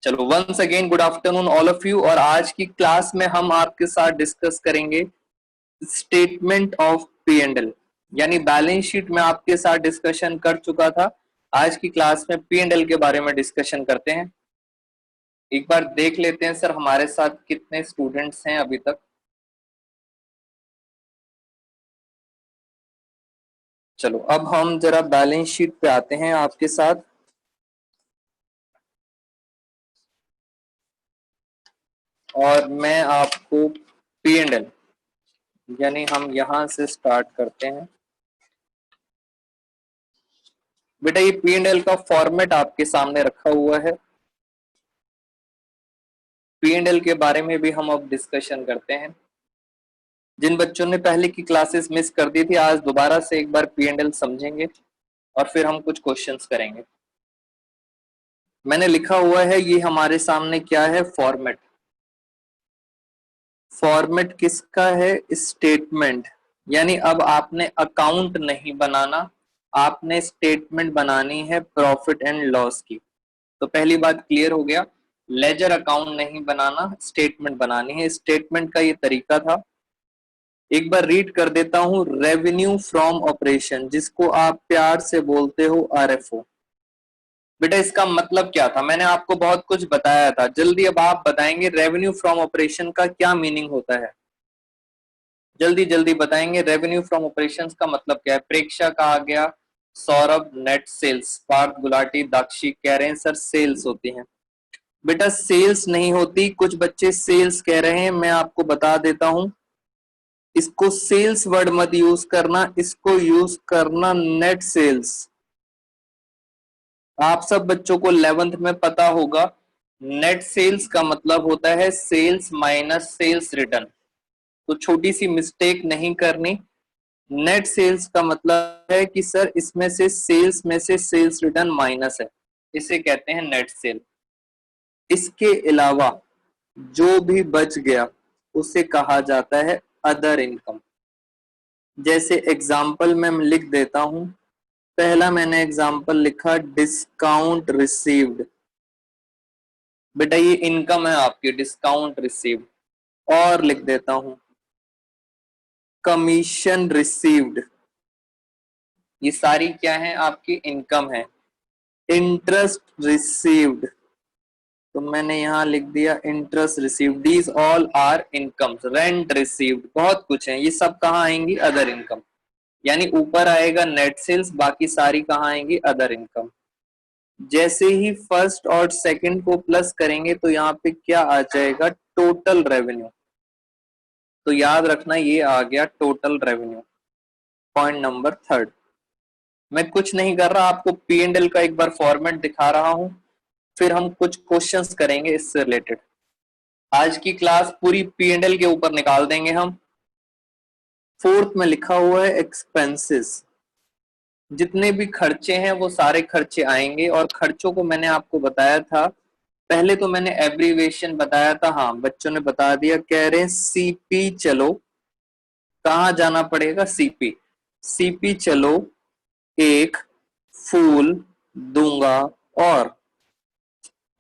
चलो once again good afternoon all of you. और आज की क्लास में हम आपके साथ डिस्कस करेंगे statement of P and L, यानी बैलेंस शीट में आपके साथ डिस्कशन कर चुका था। आज की क्लास में पी एंड एल के बारे में डिस्कशन करते हैं। एक बार देख लेते हैं सर हमारे साथ कितने स्टूडेंट्स हैं अभी तक। चलो अब हम जरा बैलेंस शीट पे आते हैं आपके साथ। और मैं आपको पी एंड एल यानी हम यहां से स्टार्ट करते हैं। बेटा ये पी एंड एल का फॉर्मेट आपके सामने रखा हुआ है। पी एंड एल के बारे में भी हम अब डिस्कशन करते हैं। जिन बच्चों ने पहले की क्लासेस मिस कर दी थी, आज दोबारा से एक बार पी एंड एल समझेंगे और फिर हम कुछ क्वेश्चंस करेंगे। मैंने लिखा हुआ है, ये हमारे सामने क्या है, फॉर्मेट। फॉर्मेट किसका है, स्टेटमेंट। यानी अब आपने अकाउंट नहीं बनाना, आपने स्टेटमेंट बनानी है प्रॉफिट एंड लॉस की। तो पहली बात क्लियर हो गया, लेजर अकाउंट नहीं बनाना, स्टेटमेंट बनानी है। स्टेटमेंट का ये तरीका था। एक बार रीड कर देता हूं, रेवेन्यू फ्रॉम ऑपरेशन, जिसको आप प्यार से बोलते हो आरएफओ। बेटा इसका मतलब क्या था, मैंने आपको बहुत कुछ बताया था। जल्दी अब आप बताएंगे रेवेन्यू फ्रॉम ऑपरेशन का क्या मीनिंग होता है। जल्दी जल्दी बताएंगे रेवेन्यू फ्रॉम ऑपरेशंस का मतलब क्या है। प्रेक्षा का आ गया, सौरभ नेट सेल्स, पार्थ गुलाटी, दाक्षी कह रहे हैं सर सेल्स होती हैं। बेटा सेल्स नहीं होती, कुछ बच्चे सेल्स कह रहे हैं, मैं आपको बता देता हूं। इसको सेल्स वर्ड मत यूज करना, इसको यूज करना नेट सेल्स। आप सब बच्चों को 11th में पता होगा, नेट सेल्स का मतलब होता है सेल्स माइनस सेल्स रिटर्न। तो छोटी सी मिस्टेक नहीं करनी। नेट सेल्स का मतलब है कि सर इसमें से सेल्स में से सेल्स रिटर्न माइनस है, इसे कहते हैं नेट सेल। इसके अलावा जो भी बच गया उसे कहा जाता है अदर इनकम। जैसे एग्जाम्पल में लिख देता हूं, पहला मैंने एग्जाम्पल लिखा डिस्काउंट रिसीव्ड। बेटा ये इनकम है आपकी, डिस्काउंट रिसीव्ड। और लिख देता हूं कमीशन रिसीव्ड, ये सारी क्या है आपकी इनकम है। इंटरेस्ट रिसीव्ड, तो मैंने यहां लिख दिया interest received. These all are incomes. Rent received, बहुत कुछ है, ये सब कहाँ आएंगी, अदर इनकम। यानी ऊपर आएगा नेट सेल्स, बाकी सारी कहाँ आएंगी, अदर इनकम। जैसे ही फर्स्ट और सेकंड को प्लस करेंगे तो यहाँ पे क्या आ जाएगा, टोटल रेवेन्यू। तो याद रखना ये आ गया total revenue. Point number third, मैं कुछ नहीं कर रहा, आपको पी एंड एल का एक बार फॉर्मेट दिखा रहा हूं, फिर हम कुछ क्वेश्चंस करेंगे इससे रिलेटेड। आज की क्लास पूरी पी एंड एल के ऊपर निकाल देंगे हम। फोर्थ में लिखा हुआ है एक्सपेंसेस। जितने भी खर्चे हैं वो सारे खर्चे आएंगे, और खर्चों को मैंने आपको बताया था, पहले तो मैंने एब्रीवेशन बताया था, हाँ बच्चों ने बता दिया, कह रहे हैं सीपी चलो। कहाँ जाना पड़ेगा, सीपी। सीपी चलो एक फूल दूंगा, और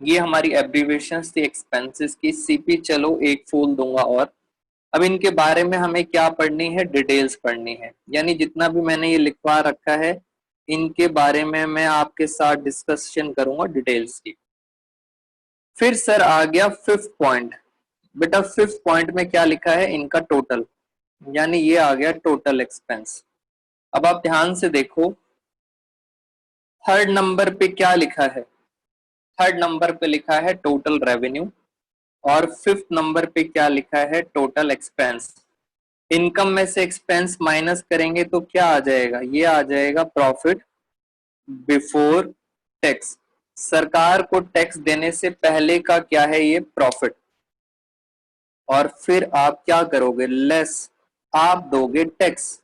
ये हमारी एब्रीवेशंस थी एक्सपेंसेस की। सीपी चलो एक फूल दूंगा और। अब इनके बारे में हमें क्या पढ़नी है, डिटेल्स पढ़नी है। यानी जितना भी मैंने ये लिखवा रखा है इनके बारे में मैं आपके साथ डिस्कशन करूंगा डिटेल्स की। फिर सर आ गया फिफ्थ पॉइंट। बेटा फिफ्थ पॉइंट में क्या लिखा है, इनका टोटल, यानी ये आ गया टोटल एक्सपेंस। अब आप ध्यान से देखो, थर्ड नंबर पे क्या लिखा है, थर्ड नंबर पे लिखा है टोटल रेवेन्यू, और फिफ्थ नंबर पे क्या लिखा है, टोटल एक्सपेंस। इनकम में से एक्सपेंस माइनस करेंगे तो क्या आ जाएगा, ये आ जाएगा प्रॉफिट बिफोर टैक्स। सरकार को टैक्स देने से पहले का क्या है, ये प्रॉफिट। और फिर आप क्या करोगे, लेस, आप दोगे टैक्स।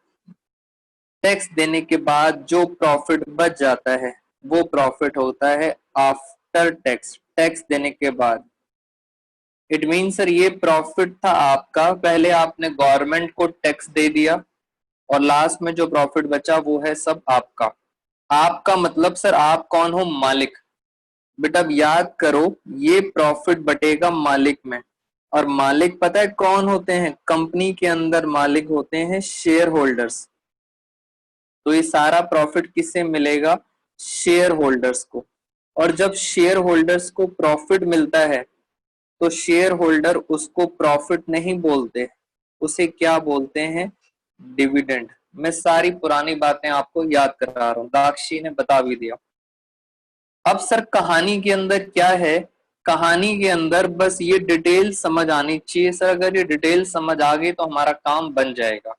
टैक्स देने के बाद जो प्रॉफिट बच जाता है वो प्रॉफिट होता है आफ्टर टैक्स, टैक्स देने के बाद। इट मीन सर ये प्रॉफिट था आपका, पहले आपने गवर्नमेंट को टैक्स दे दिया, और लास्ट में जो प्रॉफिट बचा वो है सब आपका। आपका मतलब सर आप कौन हो, मालिक। बेटा अब याद करो, ये प्रॉफिट बटेगा मालिक में, और मालिक पता है कौन होते हैं? कंपनी के अंदर मालिक होते हैं शेयर होल्डर्स। तो ये सारा प्रॉफिट किससे मिलेगा? शेयर होल्डर्स को। और जब शेयर होल्डर्स को प्रॉफिट मिलता है तो शेयर होल्डर उसको प्रॉफिट नहीं बोलते, उसे क्या बोलते हैं? डिविडेंड। मैं सारी पुरानी बातें आपको याद करा रहा हूं, दाक्षी ने बता भी दिया। अब सर कहानी के अंदर क्या है? कहानी के अंदर बस ये डिटेल समझ आनी चाहिए सर, अगर ये डिटेल समझ आ गई तो हमारा काम बन जाएगा।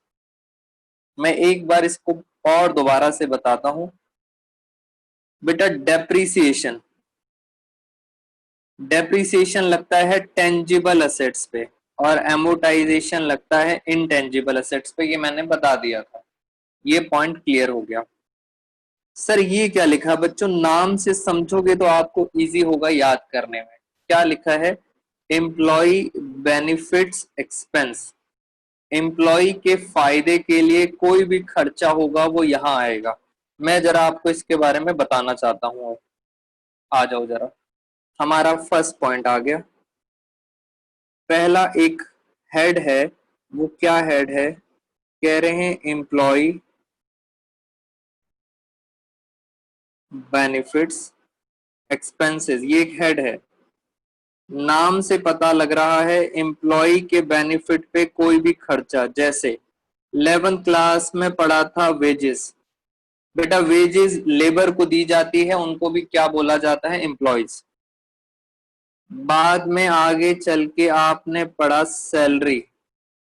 मैं एक बार इसको और दोबारा से बताता हूं। बेटा डेप्रीसिएशन, डेप्रीसिएशन लगता है टेंजिबल असेट्स पे, और एमोटाइजेशन लगता है इनटेंजिबल असेट्स पे, ये मैंने बता दिया था। ये पॉइंट क्लियर हो गया। सर ये क्या लिखा बच्चों? नाम से समझोगे तो आपको इजी होगा याद करने में। क्या लिखा है? Employ benefits expense. एम्प्लॉय के फायदे के लिए कोई भी खर्चा होगा वो यहां आएगा। मैं जरा आपको इसके बारे में बताना चाहता हूं। आ जाओ जरा, हमारा फर्स्ट पॉइंट आ गया। पहला एक हेड है, वो क्या हेड है? कह रहे हैं एम्प्लॉय बेनिफिट्स एक्सपेंसेस, ये एक हेड है। नाम से पता लग रहा है एम्प्लॉय के बेनिफिट पे कोई भी खर्चा, जैसे 11th क्लास में पढ़ा था वेजेस। बेटा वेजेस लेबर को दी जाती है, उनको भी क्या बोला जाता है? एम्प्लॉयज। बाद में आगे चल के आपने पढ़ा सैलरी,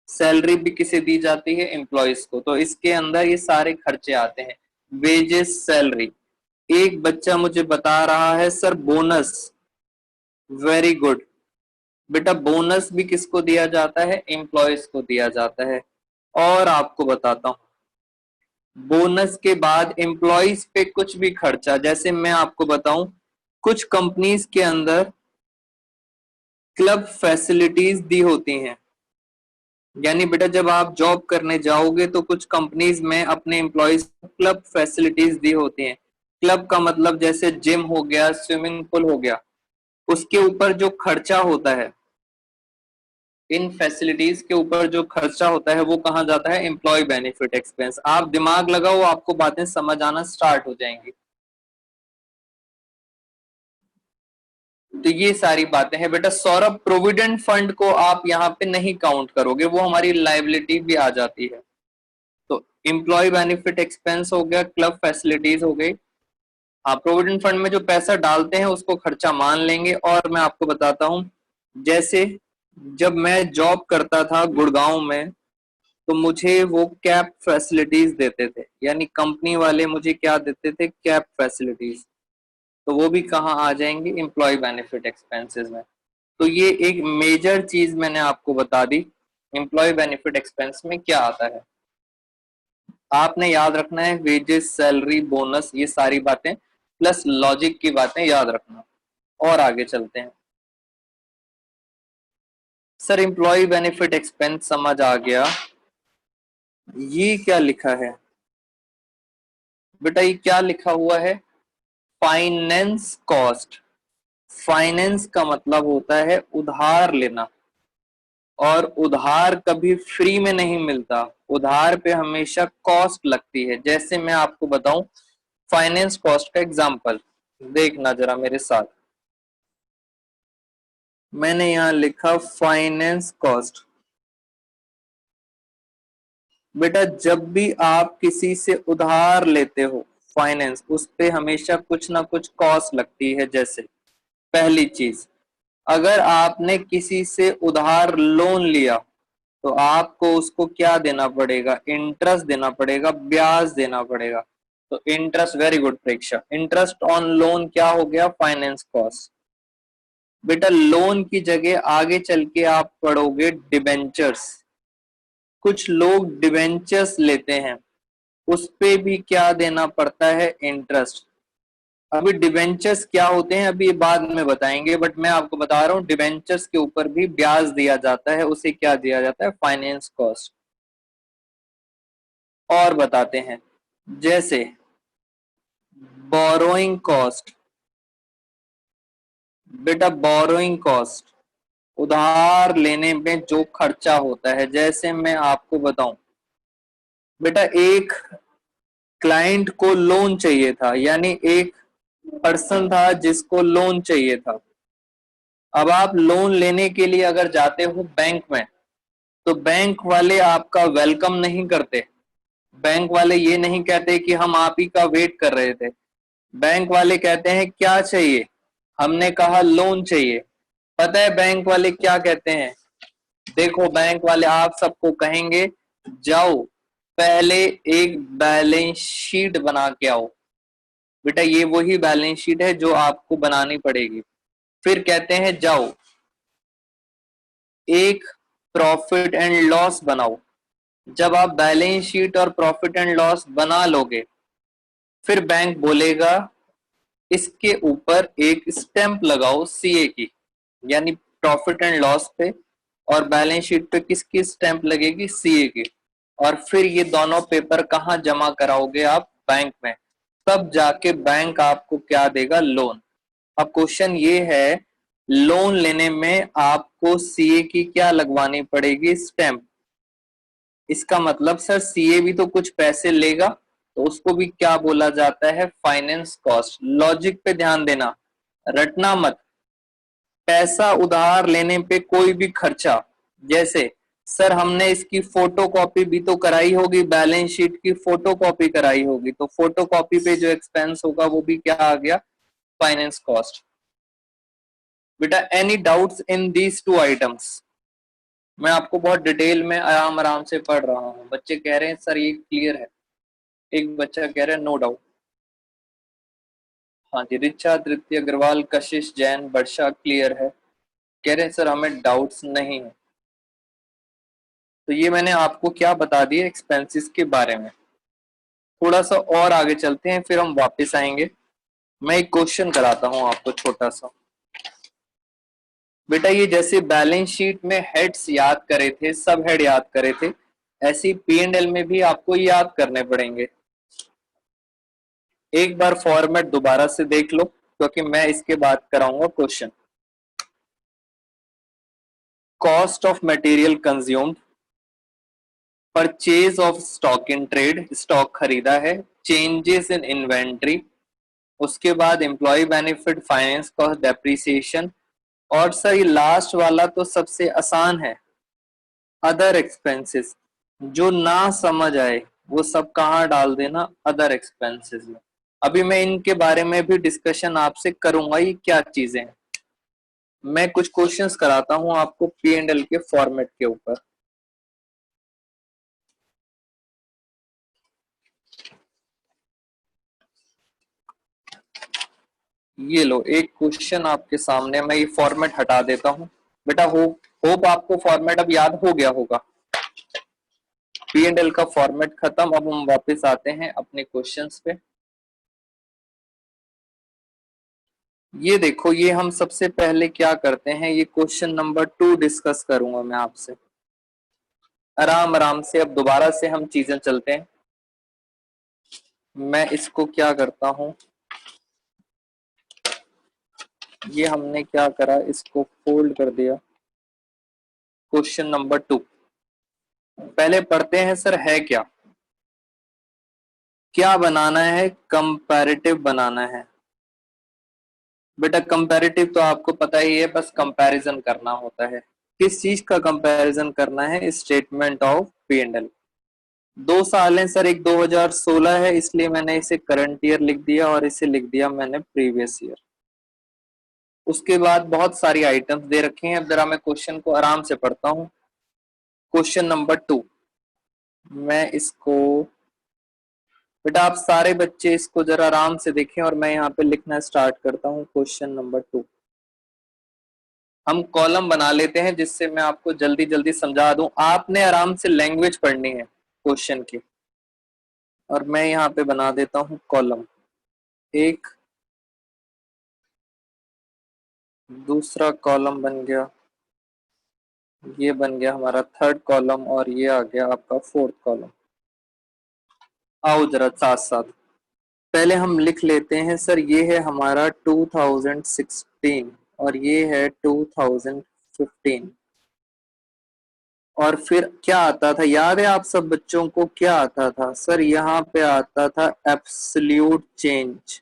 सैलरी भी किसे दी जाती है? एम्प्लॉयज को। तो इसके अंदर ये सारे खर्चे आते हैं, वेजेस, सैलरी। एक बच्चा मुझे बता रहा है सर बोनस, वेरी गुड। बेटा बोनस भी किसको दिया जाता है? एम्प्लॉयज को दिया जाता है। और आपको बताता हूं, बोनस के बाद एम्प्लॉयज पे कुछ भी खर्चा, जैसे मैं आपको बताऊं, कुछ कंपनीज के अंदर क्लब फैसिलिटीज दी होती हैं। यानी बेटा जब आप जॉब करने जाओगे तो कुछ कंपनीज में अपने एम्प्लॉयज को क्लब फैसिलिटीज दी होती हैं। क्लब का मतलब जैसे जिम हो गया, स्विमिंग पूल हो गया। उसके ऊपर जो खर्चा होता है, इन फैसिलिटीज के ऊपर जो खर्चा होता है वो कहाँ जाता है? Employ benefit expense. आप दिमाग लगाओ, आपको बातें समझ आना स्टार्ट हो जाएंगी। तो ये सारी बातें हैं बेटा। सौरभ, प्रोविडेंट फंड को आप यहाँ पे नहीं काउंट करोगे, वो हमारी लाइबिलिटी भी आ जाती है। तो एम्प्लॉय बेनिफिट एक्सपेंस हो गया, क्लब फैसिलिटीज हो गई। हाँ, प्रोविडेंट फंड में जो पैसा डालते हैं उसको खर्चा मान लेंगे। और मैं आपको बताता हूँ, जैसे जब मैं जॉब करता था गुड़गांव में, तो मुझे वो कैप फैसिलिटीज देते थे, यानी कंपनी वाले मुझे क्या देते थे? Cap facilities. तो वो भी कहाँ आ जाएंगे? एम्प्लॉय बेनिफिट एक्सपेंसेस में। तो ये एक मेजर चीज मैंने आपको बता दी, एम्प्लॉय बेनिफिट एक्सपेंस में क्या आता है। आपने याद रखना है वेजेस, सैलरी, बोनस, ये सारी बातें प्लस लॉजिक की बातें याद रखना। और आगे चलते हैं। सर एम्प्लॉय बेनिफिट एक्सपेंस समझ आ गया। ये क्या लिखा है बेटा? ये क्या लिखा हुआ है? Finance cost. फाइनेंस का मतलब होता है उधार लेना, और उधार कभी फ्री में नहीं मिलता, उधार पे हमेशा कॉस्ट लगती है। जैसे मैं आपको बताऊं फाइनेंस कॉस्ट का एग्जांपल, देखना जरा मेरे साथ। मैंने यहां लिखा फाइनेंस कॉस्ट। बेटा जब भी आप किसी से उधार लेते हो फाइनेंस, उस पे हमेशा कुछ ना कुछ कॉस्ट लगती है। जैसे पहली चीज, अगर आपने किसी से उधार लोन लिया तो आपको उसको क्या देना पड़ेगा? इंटरेस्ट देना पड़ेगा, ब्याज देना पड़ेगा। तो इंटरेस्ट, वेरी गुड परीक्षा, इंटरेस्ट ऑन लोन क्या हो गया? Finance cost. बेटा लोन की जगह आगे चल के आप पढ़ोगे डिबेंचर्स। कुछ लोग डिबेंचर्स लेते हैं, उस पे भी क्या देना पड़ता है? इंटरेस्ट। अभी डिबेंचर्स क्या होते हैं अभी बाद में बताएंगे, बट मैं आपको बता रहा हूँ डिबेंचर्स के ऊपर भी ब्याज दिया जाता है, उसे क्या दिया जाता है? Finance cost. और बताते हैं, जैसे बोरोइंग कॉस्ट। बेटा बोरोइंग कॉस्ट, उधार लेने में जो खर्चा होता है। जैसे मैं आपको बताऊं बेटा, एक क्लाइंट को लोन चाहिए था, यानी एक पर्सन था जिसको लोन चाहिए था। अब आप लोन लेने के लिए अगर जाते हो बैंक में, तो बैंक वाले आपका वेलकम नहीं करते। बैंक वाले ये नहीं कहते कि हम आप ही का वेट कर रहे थे। बैंक वाले कहते हैं क्या चाहिए, हमने कहा लोन चाहिए। पता है बैंक वाले क्या कहते हैं? देखो बैंक वाले आप सबको कहेंगे जाओ पहले एक बैलेंस शीट बना के आओ। बेटा ये वही बैलेंस शीट है जो आपको बनानी पड़ेगी। फिर कहते हैं जाओ एक प्रॉफिट एंड लॉस बनाओ। जब आप बैलेंस शीट और प्रॉफिट एंड लॉस बना लोगे, फिर बैंक बोलेगा इसके ऊपर एक स्टैंप लगाओ सीए की, यानी प्रॉफिट एंड लॉस पे, और बैलेंस शीट पे किसकी स्टैंप लगेगी? सीए की। और फिर ये दोनों पेपर कहाँ जमा कराओगे आप? बैंक में। तब जाके बैंक आपको क्या देगा? लोन। अब क्वेश्चन ये है, लोन लेने में आपको सीए की क्या लगवानी पड़ेगी? स्टैंप। इसका मतलब सर सीए भी तो कुछ पैसे लेगा, तो उसको भी क्या बोला जाता है? Finance cost. लॉजिक पे ध्यान देना, रटना मत। पैसा उधार लेने पे कोई भी खर्चा, जैसे सर हमने इसकी फोटो कॉपी भी तो कराई होगी, बैलेंस शीट की फोटो कॉपी कराई होगी, तो फोटो कॉपी पे जो एक्सपेंस होगा वो भी क्या आ गया? Finance cost. बेटा any doubts in these two items? मैं आपको बहुत डिटेल में आराम आराम से पढ़ रहा हूँ। बच्चे कह रहे हैं सर ये क्लियर है, एक बच्चा कह रहा है नो डाउट। हाँ जी, रिचा, तृप्ति अग्रवाल, कशिश जैन, वर्षा क्लियर है। कह रहे हैं सर हमें डाउट्स नहीं है। तो ये मैंने आपको क्या बता दिया एक्सपेंसेस के बारे में। थोड़ा सा और आगे चलते हैं, फिर हम वापस आएंगे। मैं एक क्वेश्चन कराता हूँ आपको छोटा सा। बेटा ये जैसे बैलेंस शीट में हेड्स याद करे थे, सब हेड याद करे थे, ऐसी पी एंड एल में भी आपको याद करने पड़ेंगे। एक बार फॉर्मेट दोबारा से देख लो, क्योंकि मैं इसके बाद कराऊंगा question. Cost of material consumed, purchase of stock in trade, stock खरीदा है, चेंजेस इन इन्वेंट्री, उसके बाद employ benefit, finance cost, depreciation, और सर ये लास्ट वाला तो सबसे आसान है, अदर एक्सपेंसेस। जो ना समझ आए वो सब कहाँ डाल देना? अदर एक्सपेंसेस में। अभी मैं इनके बारे में भी डिस्कशन आपसे करूंगा, ये क्या चीजें हैं। मैं कुछ क्वेश्चंस कराता हूं आपको पी एंड एल के फॉर्मेट के ऊपर। ये लो एक क्वेश्चन आपके सामने, मैं ये फॉर्मेट हटा देता हूं। बेटा होप आपको फॉर्मेट अब याद हो गया होगा। पी एंड एल का फॉर्मेट खत्म, अब हम वापस आते हैं अपने क्वेश्चंस पे। ये देखो, ये हम सबसे पहले क्या करते हैं, ये क्वेश्चन नंबर 2 डिस्कस करूंगा मैं आपसे आराम आराम से। अब दोबारा से हम चीजें चलते हैं। मैं इसको क्या करता हूं, ये हमने क्या करा, इसको फोल्ड कर दिया। क्वेश्चन नंबर 2 पहले पढ़ते हैं। सर है क्या? क्या बनाना है? कंपैरेटिव बनाना है। बेटा कंपैरेटिव तो आपको पता ही है, बस कंपैरिजन करना होता है। किस चीज का कंपैरिजन करना है? Statement of P and L. 2 साल है सर, एक 2016 है, इसलिए मैंने इसे करंट ईयर लिख दिया और इसे लिख दिया मैंने प्रीवियस ईयर। उसके बाद बहुत सारी आइटम्स दे रखे हैं। अब जरा मैं क्वेश्चन को आराम से पढ़ता हूँ। क्वेश्चन नंबर 2, मैं इसको, बेटा आप सारे बच्चे इसको जरा आराम से देखें और मैं यहाँ पे लिखना स्टार्ट करता हूँ। क्वेश्चन नंबर 2 हम कॉलम बना लेते हैं, जिससे मैं आपको जल्दी जल्दी समझा दूं। आपने आराम से लैंग्वेज पढ़नी है क्वेश्चन की, और मैं यहाँ पे बना देता हूँ कॉलम एक, दूसरा कॉलम बन गया, ये बन गया हमारा थर्ड कॉलम, और ये आ गया आपका फोर्थ कॉलम। आओ जरा साथ साथ पहले हम लिख लेते हैं। सर ये है हमारा 2016, और ये है 2015। और फिर क्या आता था, याद है आप सब बच्चों को क्या आता था सर? यहाँ पे आता था एब्सोल्यूट चेंज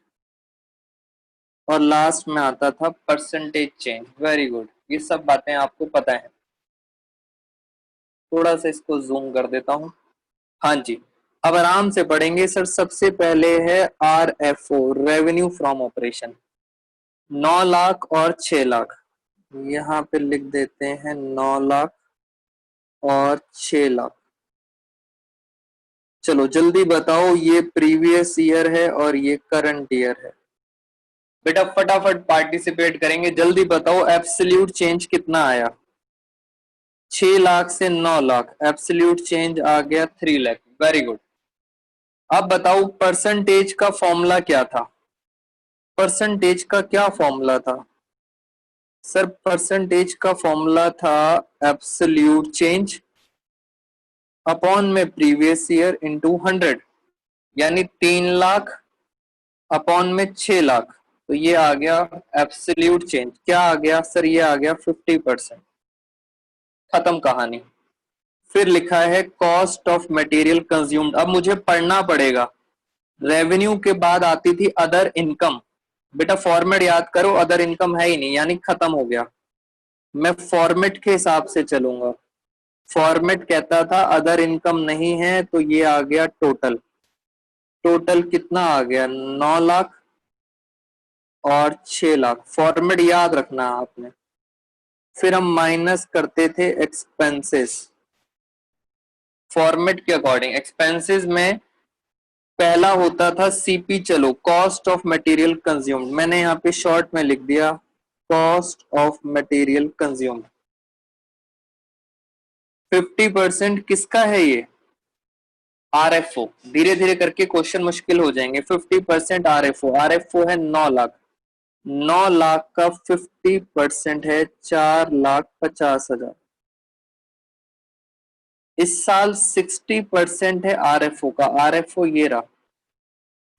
और लास्ट में आता था परसेंटेज चेंज। वेरी गुड, ये सब बातें आपको पता है। थोड़ा सा इसको जूम कर देता हूँ। हाँ जी, अब आराम से पढ़ेंगे सर। सबसे पहले है RFO, revenue from operation, 9 lakh और 6 लाख। यहाँ पे लिख देते हैं 9 लाख और 6 लाख। चलो जल्दी बताओ, ये प्रीवियस ईयर है और ये करंट ईयर है। बेटा फटाफट पार्टिसिपेट करेंगे, जल्दी बताओ एब्सोल्यूट चेंज कितना आया? 6 लाख से 9 लाख, एब्सोल्यूट चेंज आ गया 3 लाख। Very good. अब बताओ परसेंटेज का फॉर्मूला क्या था? परसेंटेज का क्या फॉर्मूला था सर? परसेंटेज का फॉर्मूला था एब्सोल्यूट चेंज अपॉन में प्रीवियस ईयर इनटू 100, यानी 3 लाख अपॉन में 6 लाख। तो ये आ गया एब्सोल्यूट चेंज। क्या आ गया सर? ये आ गया 50%। खत्म कहानी। फिर लिखा है कॉस्ट ऑफ मटेरियल कंज्यूम्ड। अब मुझे पढ़ना पड़ेगा। रेवेन्यू के बाद आती थी अदर इनकम। बेटा फॉर्मेट याद करो, अदर इनकम है ही नहीं, यानी खत्म हो गया। मैं फॉर्मेट के हिसाब से चलूंगा। फॉर्मेट कहता था अदर इनकम नहीं है, तो ये आ गया टोटल। टोटल कितना आ गया? 9 लाख और 6 लाख। फॉर्मेट याद रखना आपने। फिर हम माइनस करते थे एक्सपेंसेस। फॉर्मेट के अकॉर्डिंग एक्सपेंसेस में पहला होता था CP। चलो कॉस्ट ऑफ मटेरियल कंज्यूम्ड, मैंने यहाँ पे शॉर्ट में लिख दिया कॉस्ट ऑफ मटेरियल कंज्यूम्ड। 50% किसका है? ये RFO। धीरे धीरे करके क्वेश्चन मुश्किल हो जाएंगे। 50% RFO। RFO है 9 लाख। 9 लाख का 50% है 4,50,000। इस साल 60% है RFO का। RFO ये रहा,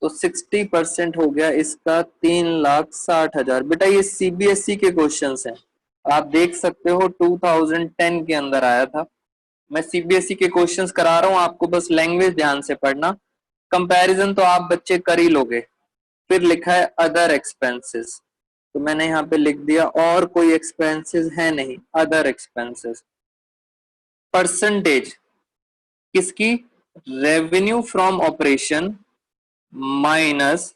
तो 60% हो गया इसका 3,60,000। बेटा ये CBSE के क्वेश्चन हैं, आप देख सकते हो 2010 के अंदर आया था। मैं CBSE के क्वेश्चंस करा रहा हूं आपको, बस लैंग्वेज ध्यान से पढ़ना। कंपैरिजन तो आप बच्चे कर ही लोगे। फिर लिखा है अदर एक्सपेंसेस, तो मैंने यहाँ पे लिख दिया और कोई एक्सपेंसेस है नहीं, अदर एक्सपेंसेस। परसेंटेज किसकी? Revenue from operation minus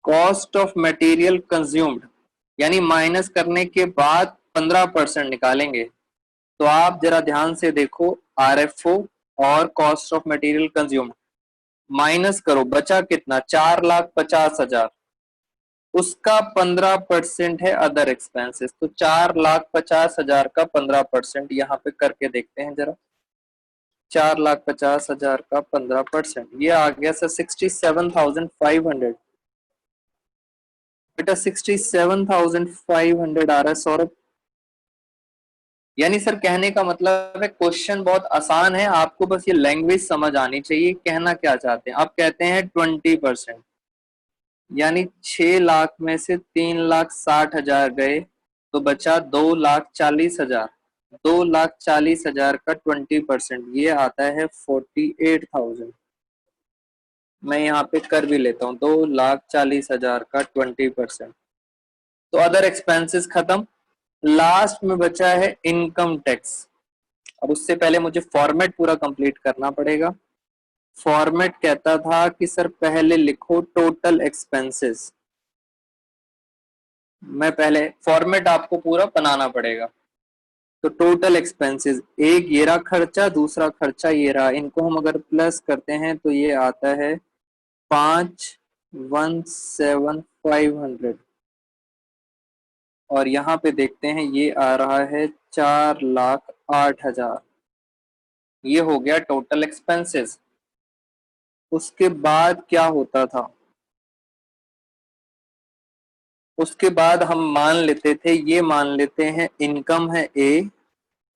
cost of material consumed, यानी माइनस करने के बाद 15% निकालेंगे। तो आप जरा ध्यान से देखो, RFO और cost of material consumed minus करो, बचा कितना? 4,50,000। उसका 15% है अदर एक्सपेंसेस, तो 4,50,000 का 15% यहाँ पे करके देखते हैं जरा। 4,50,000 का 15%, ये आ गया सर 67,500। बेटा 67,500 आ रहा है सौरभ। यानी सर कहने का मतलब है क्वेश्चन बहुत आसान है, आपको बस ये लैंग्वेज समझ आनी चाहिए, कहना क्या चाहते हैं। आप कहते हैं 20%, यानी 6 लाख में से 3,60,000 गए, तो बचा 2,40,000। 2,40,000 का 20%, ये आता है 48,000। मैं यहाँ पे कर भी लेता हूँ, 2,40,000 का 20%। तो अदर एक्सपेंसेस खत्म। लास्ट में बचा है इनकम टैक्स। अब उससे पहले मुझे फॉर्मेट पूरा कंप्लीट करना पड़ेगा। फॉर्मेट कहता था कि सर पहले लिखो टोटल एक्सपेंसेस। मैं पहले फॉर्मेट आपको पूरा बनाना पड़ेगा। तो टोटल एक्सपेंसेस, एक ये रहा खर्चा, दूसरा खर्चा ये रहा, इनको हम अगर प्लस करते हैं तो ये आता है 5,17,500। और यहाँ पे देखते हैं ये आ रहा है 4,08,000। ये हो गया टोटल एक्सपेंसेस। उसके बाद क्या होता था? उसके बाद हम मान लेते थे, ये मान लेते हैं इनकम है A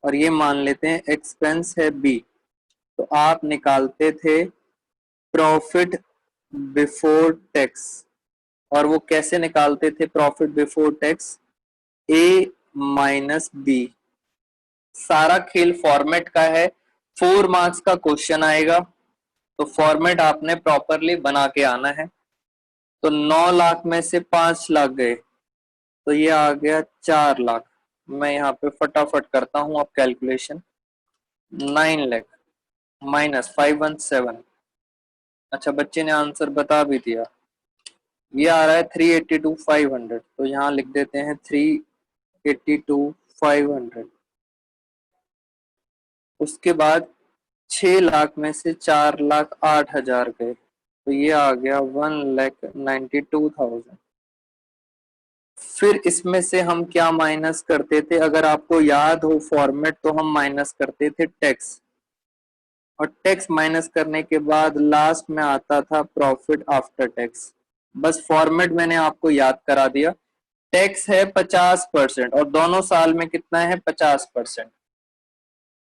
और ये मान लेते हैं एक्सपेंस है B। तो आप निकालते थे प्रॉफिट बिफोर टैक्स। और वो कैसे निकालते थे प्रॉफिट बिफोर टैक्स? ए माइनस बी। सारा खेल फॉर्मेट का है, 4 मार्क्स का क्वेश्चन आएगा, तो फॉर्मेट आपने प्रॉपरली बना के आना है। तो 9 लाख में से 5 लाख गए, तो ये आ गया 4 लाख। मैं यहाँ पे फटाफट करता हूं अब कैलकुलेशन। 9 लाख माइनस 517। अच्छा, बच्चे ने आंसर बता भी दिया। ये आ रहा है 382,500, तो यहाँ लिख देते हैं 382,500। उसके बाद 6 लाख में से 4,08,000 गए, तो ये आ गया 1,92,000। फिर इसमें से हम क्या माइनस करते थे, अगर आपको याद हो फॉर्मेट, तो हम माइनस करते थे टैक्स, और टैक्स माइनस करने के बाद लास्ट में आता था प्रॉफिट आफ्टर टैक्स। बस फॉर्मेट मैंने आपको याद करा दिया। टैक्स है 50% और दोनों साल में कितना है 50%।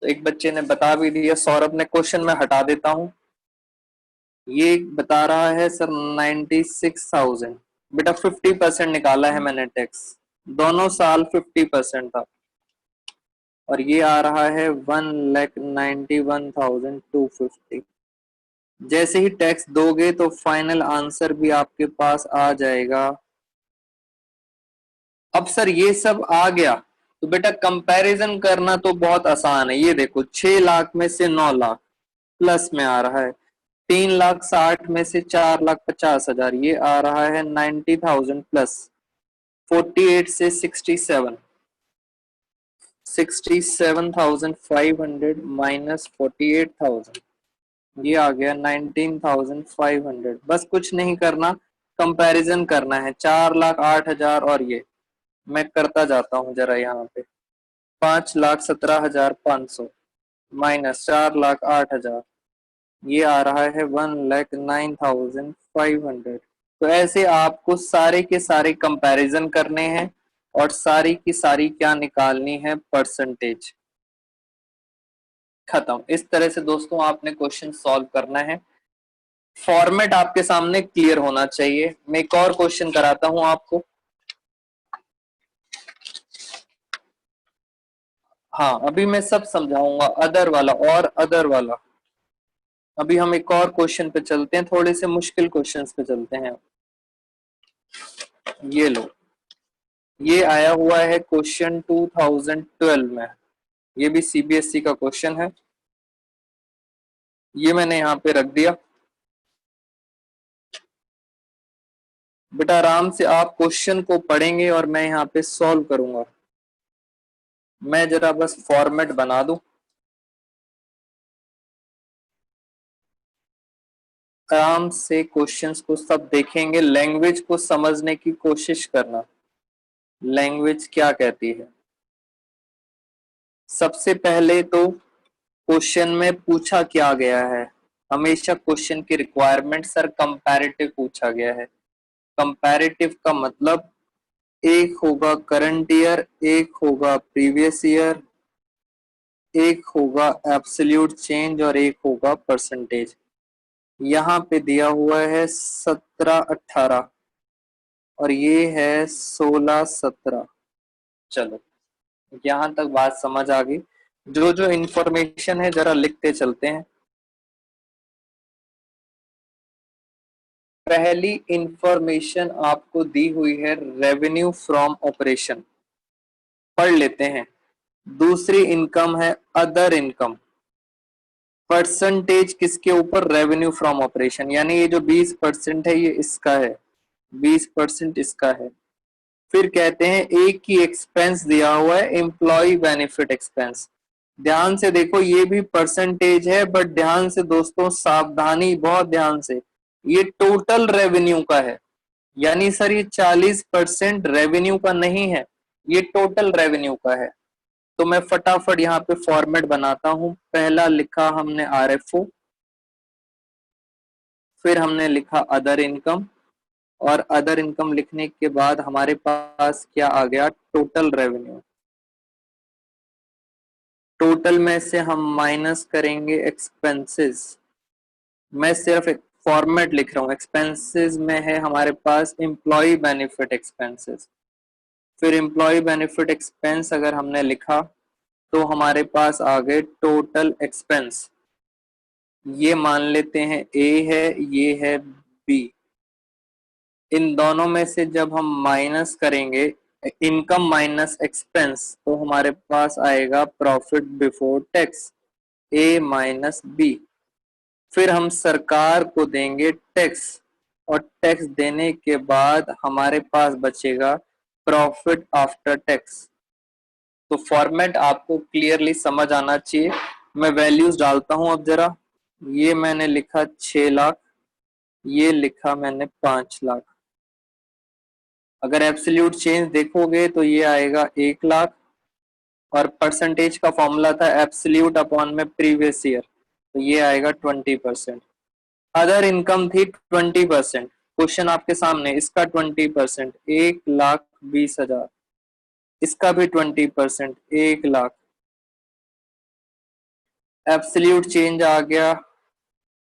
तो एक बच्चे ने बता भी दिया, सौरभ ने, क्वेश्चन में हटा देता हूं। ये बता रहा है सर 96,000। बेटा 50% निकाला है मैंने टैक्स, दोनों साल 50% था, और ये आ रहा है 1,91,250। जैसे ही टैक्स दोगे तो फाइनल आंसर भी आपके पास आ जाएगा। अब सर ये सब आ गया, तो बेटा कंपैरिजन करना तो बहुत आसान है। ये देखो 6 लाख में से 9 लाख प्लस में आ रहा है, 3,60,000 में से 4,50,000, ये आ रहा है 90,000 प्लस, 48 से 67, 67,500 माइनस 48,000, ये आ गया 19,500। बस कुछ नहीं करना, कंपैरिजन करना है 4,08,000 और ये मैं करता जाता हूं जरा यहाँ पे। 5,17,500 माइनस 4,08,000, ये आ रहा है 1,09,500। तो ऐसे आपको सारे के सारे कंपैरिजन करने हैं और सारी की सारी क्या निकालनी है, परसेंटेज। खत्म। इस तरह से दोस्तों आपने क्वेश्चन सॉल्व करना है। फॉर्मेट आपके सामने क्लियर होना चाहिए। मैं एक और क्वेश्चन कराता हूं आपको। हाँ, अभी मैं सब समझाऊंगा, अदर वाला और अदर वाला। अभी हम एक और क्वेश्चन पे चलते हैं, थोड़े से मुश्किल क्वेश्चंस पे चलते हैं। ये लो, ये आया हुआ है क्वेश्चन 2012 में, ये भी सीबीएसई का क्वेश्चन है। ये मैंने यहाँ पे रख दिया। बेटा आराम से आप क्वेश्चन को पढ़ेंगे और मैं यहाँ पे सॉल्व करूंगा। मैं जरा बस फॉर्मेट बना दूं, आराम से क्वेश्चंस को सब देखेंगे। लैंग्वेज को समझने की कोशिश करना, लैंग्वेज क्या कहती है। सबसे पहले तो क्वेश्चन में पूछा क्या गया है, हमेशा क्वेश्चन की रिक्वायरमेंट सर कंपैरेटिव पूछा गया है। कंपैरेटिव का मतलब एक होगा करंट ईयर, एक होगा प्रीवियस ईयर, एक होगा एब्सोल्यूट चेंज और एक होगा परसेंटेज। यहाँ पे दिया हुआ है 17-18 और ये है 16-17। चलो, यहाँ तक बात समझ आ गई। जो जो इंफॉर्मेशन है जरा लिखते चलते हैं। पहली इंफॉर्मेशन आपको दी हुई है रेवेन्यू फ्रॉम ऑपरेशन, पढ़ लेते हैं। दूसरी इनकम है अदर इनकम। परसेंटेज किसके ऊपर, रेवेन्यू फ्रॉम ऑपरेशन, यानी ये जो 20% है ये इसका है, 20% इसका है। फिर कहते हैं एक ही एक्सपेंस दिया हुआ है, एम्प्लॉय बेनिफिट एक्सपेंस। ध्यान से देखो, ये भी परसेंटेज है, बट ध्यान से दोस्तों, सावधानी, बहुत ध्यान से, ये टोटल रेवेन्यू का है। यानी सर ये 40% रेवेन्यू का नहीं है, ये टोटल रेवेन्यू का है। तो मैं फटाफट यहाँ पे फॉर्मेट बनाता हूं। पहला लिखा हमने आरएफओ, फिर हमने लिखा अदर इनकम, और अदर इनकम लिखने के बाद हमारे पास क्या आ गया, टोटल रेवेन्यू। टोटल में से हम माइनस करेंगे एक्सपेंसेस। मैं सिर्फ एक फॉर्मेट लिख रहा हूं। एक्सपेंसेस में है हमारे पास एम्प्लॉय बेनिफिट एक्सपेंसेस। फिर एम्प्लॉय बेनिफिट एक्सपेंस अगर हमने लिखा तो हमारे पास आ गए टोटल एक्सपेंस। ये मान लेते हैं ए है, ये है बी। इन दोनों में से जब हम माइनस करेंगे इनकम माइनस एक्सपेंस तो हमारे पास आएगा प्रॉफिट बिफोर टैक्स, ए माइनस बी। फिर हम सरकार को देंगे टैक्स और टैक्स देने के बाद हमारे पास बचेगा प्रॉफिट आफ्टर टैक्स। तो फॉर्मेट आपको क्लियरली समझ आना चाहिए। मैं वैल्यूज डालता हूं अब जरा। ये मैंने लिखा 6 लाख, ये लिखा मैंने 5 लाख। अगर एब्सोल्यूट चेंज देखोगे तो ये आएगा 1 लाख और परसेंटेज का फॉर्मूला था एब्सोल्यूट अपॉन में प्रीवियस ईयर, तो ये आएगा 20%। अदर इनकम थी 20%। क्वेश्चन आपके सामने, इसका 20% 1,20,000, इसका भी 20% 1 लाख। एब्सोल्यूट चेंज आ गया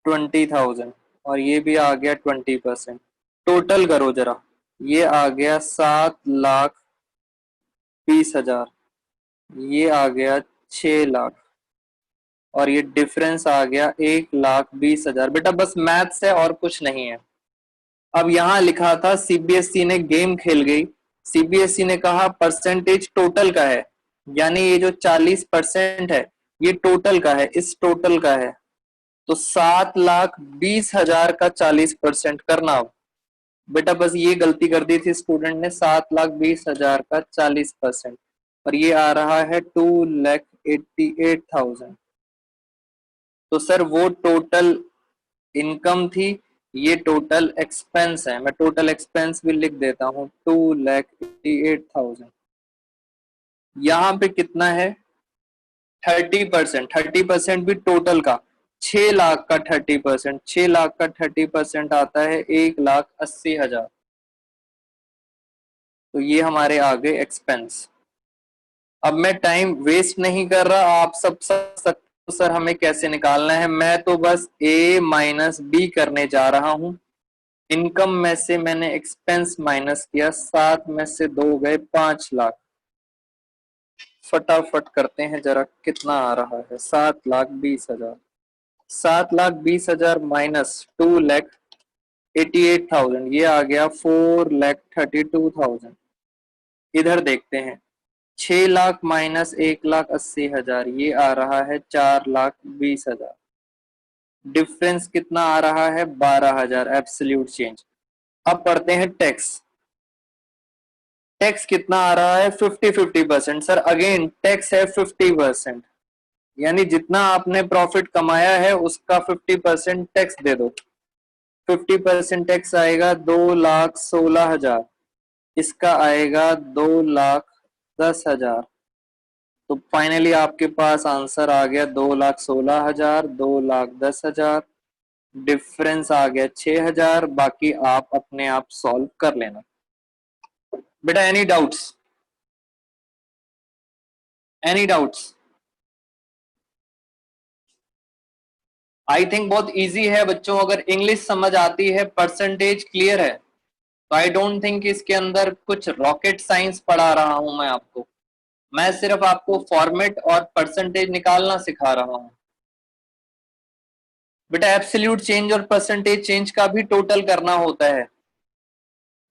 20,000 और ये भी आ गया 20%। टोटल करो जरा, ये आ गया 7,20,000, ये आ गया 6 लाख और ये डिफरेंस आ गया 1,20,000। बेटा बस मैथ्स है और कुछ नहीं है। अब यहां लिखा था सीबीएसई ने गेम खेल गई। सीबीएसई ने कहा परसेंटेज टोटल का है, यानी ये जो 40% है ये टोटल का है, इस टोटल का है। तो 7,20,000 का 40% करना। अब बेटा बस ये गलती कर दी थी स्टूडेंट ने, 7,20,000 का 40% और ये आ रहा है 2,88,000। तो सर वो टोटल इनकम थी, ये टोटल एक्सपेंस है। मैं टोटल एक्सपेंस भी लिख देता हूं 2,88,000। यहां पे कितना है 30%, 30% भी टोटल का, 6 लाख का 30%, 6 लाख का 30% आता है 1,80,000। तो ये हमारे आ गए एक्सपेंस। अब मैं टाइम वेस्ट नहीं कर रहा, आप सब समझ सकते हो सर हमें कैसे निकालना है। मैं तो बस ए माइनस बी करने जा रहा हूं। इनकम में से मैंने एक्सपेंस माइनस किया, 7 में से 2 गए 5 लाख। फटाफट करते हैं जरा, कितना आ रहा है 7,20,000। 7,20,000 माइनस 2,88,000, ये आ गया 4,32,000। इधर देखते हैं, 6 लाख माइनस 1,80,000, ये आ रहा है 4,20,000। डिफरेंस कितना आ रहा है 12,000 एब्सोल्यूट चेंज। अब पढ़ते हैं टैक्स। टैक्स कितना आ रहा है 50-50%। सर अगेन टैक्स है 50%, यानी जितना आपने प्रॉफिट कमाया है उसका 50% टैक्स दे दो। 50% टैक्स आएगा 2,16,000, इसका आएगा 2,10,000। तो फाइनली आपके पास आंसर आ गया 2,16,000, 2,10,000। डिफरेंस आ गया 6,000। बाकी आप अपने आप सॉल्व कर लेना। बेटा any doubts, any doubts? I think बहुत इजी है बच्चों, अगर इंग्लिश समझ आती है, परसेंटेज क्लियर है, तो आई डोंट थिंक इसके अंदर कुछ रॉकेट साइंस पढ़ा रहा हूं मैं आपको। मैं सिर्फ आपको फॉर्मेट और परसेंटेज निकालना सिखा रहा हूं। बेटा एब्सोल्यूट चेंज और परसेंटेज चेंज का भी टोटल करना होता है।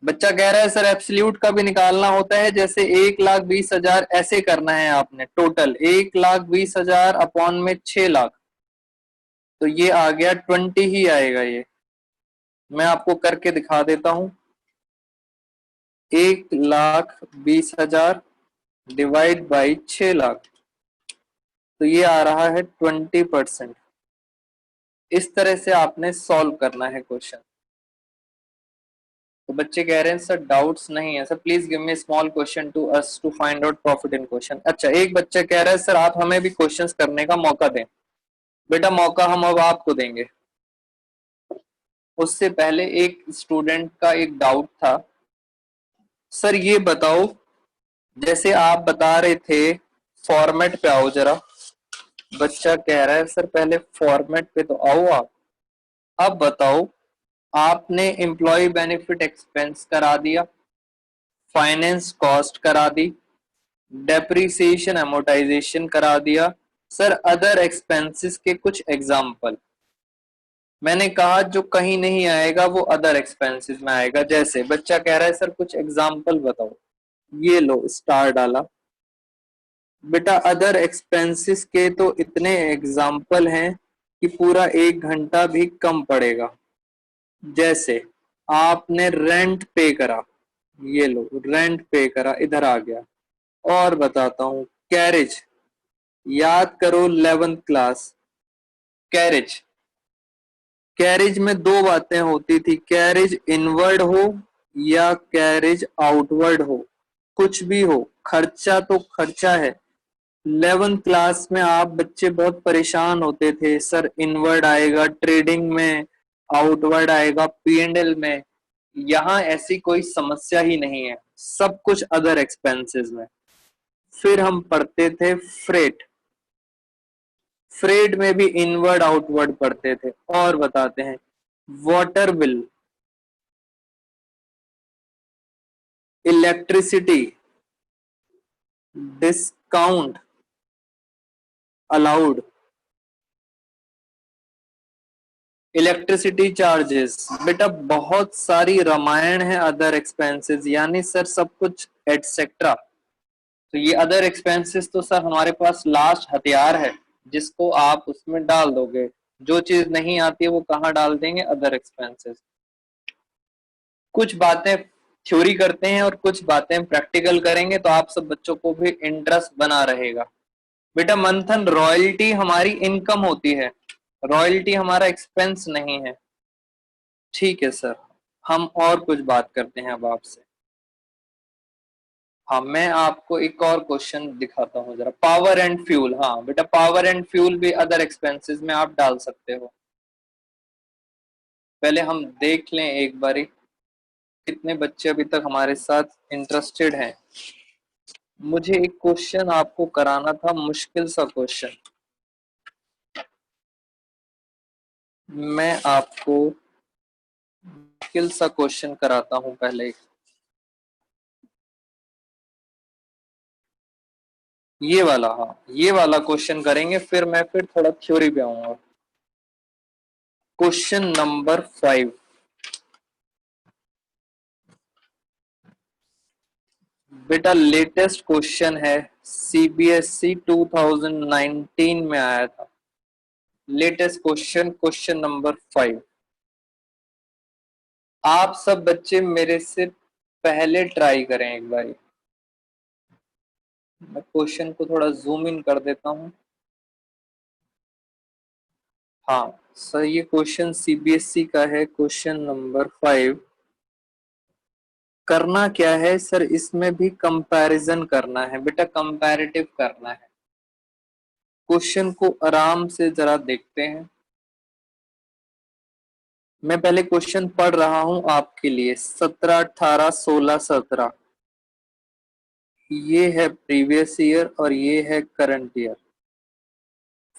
बच्चा कह रहा है सर एब्सोल्यूट का भी निकालना होता है, जैसे 1,20,000 ऐसे करना है आपने टोटल, 1,20,000 अपॉन में 6 लाख, तो ये आ गया 20 ही आएगा। ये मैं आपको करके दिखा देता हूं। 1,20,000 डिवाइड बाई 6 लाख, तो ये आ रहा है 20%। इस तरह से आपने सॉल्व करना है क्वेश्चन। तो बच्चे कह रहे हैं सर डाउट्स नहीं है। Sir please give me small question to us to find out profit in question. अच्छा, एक बच्चा कह रहा है सर आप हमें भी क्वेश्चंस करने का मौका दें। बेटा मौका हम अब आपको देंगे। उससे पहले एक स्टूडेंट का एक डाउट था, सर ये बताओ, जैसे आप बता रहे थे फॉर्मेट पे आओ जरा। बच्चा कह रहा है सर पहले फॉर्मेट पे तो आओ आप। अब बताओ, आपने एम्प्लॉय बेनिफिट एक्सपेंस करा दिया, फाइनेंस कॉस्ट करा दी, डेप्रिसिएशन एमोटाइजेशन करा दिया। सर अदर एक्सपेंसेस के कुछ एग्जाम्पल मैंने कहा जो कहीं नहीं आएगा वो अदर एक्सपेंसेस में आएगा। जैसे बच्चा कह रहा है सर कुछ एग्जाम्पल बताओ, ये लो स्टार डाला। बेटा अदर एक्सपेंसेस के तो इतने एग्जाम्पल हैं कि पूरा 1 घंटा भी कम पड़ेगा। जैसे आपने रेंट पे करा, ये लो रेंट पे करा, इधर आ गया। और बताता हूं, कैरेज, याद करो 11th क्लास। कैरेज, कैरेज में दो बातें होती थी, कैरेज इनवर्ड हो या कैरेज आउटवर्ड हो, कुछ भी हो, खर्चा तो खर्चा है। 11th क्लास में आप बच्चे बहुत परेशान होते थे, सर इनवर्ड आएगा ट्रेडिंग में, आउटवर्ड आएगा P&L में। यहाँ ऐसी कोई समस्या ही नहीं है, सब कुछ अदर एक्सपेंसेस में। फिर हम पढ़ते थे फ्रेट, फ्रेट में भी इनवर्ड आउटवर्ड पढ़ते थे। और बताते हैं water bill, electricity, discount allowed, electricity charges. बेटा बहुत सारी रामायण है अदर एक्सपेंसेस, यानी सर सब कुछ एटसेट्रा। तो ये अदर एक्सपेंसेस तो सर हमारे पास लास्ट हथियार है जिसको आप उसमें डाल दोगे। जो चीज नहीं आती है वो कहाँ डाल देंगे, अदर एक्सपेंसेस। कुछ बातें थ्योरी करते हैं और कुछ बातें प्रैक्टिकल करेंगे तो आप सब बच्चों को भी इंटरेस्ट बना रहेगा। बेटा मंथन रॉयल्टी हमारी इनकम होती है, रॉयल्टी हमारा एक्सपेंस नहीं है। ठीक है सर, हम और कुछ बात करते हैं अब आपसे। हाँ मैं आपको एक और क्वेश्चन दिखाता हूँ जरा, पावर एंड फ्यूल। हाँ बेटा पावर एंड फ्यूल भी अदर एक्सपेंसेस में आप डाल सकते हो। पहले हम देख लें एक बारी कितने बच्चे अभी तक हमारे साथ इंटरेस्टेड हैं। मुझे एक क्वेश्चन आपको कराना था, मुश्किल सा क्वेश्चन। मैं आपको मुश्किल सा क्वेश्चन कराता हूं पहले। ये वाला, हाँ ये वाला क्वेश्चन करेंगे, फिर मैं थोड़ा थ्योरी पे आऊंगा। Question number 5। बेटा लेटेस्ट क्वेश्चन है, CBSE 2019 में आया था। Latest question, question number 5। आप सब बच्चे मेरे से पहले ट्राई करें एक बार। मैं क्वेश्चन को थोड़ा जूम इन कर देता हूं। हाँ सर ये क्वेश्चन CBSE का है, क्वेश्चन नंबर 5। करना क्या है सर, इसमें भी कंपैरिजन करना है बेटा, कंपैरेटिव करना है। क्वेश्चन को आराम से जरा देखते हैं। मैं पहले क्वेश्चन पढ़ रहा हूं आपके लिए। 17, 18, 16, 17 ये है प्रीवियस ईयर और ये है करंट ईयर।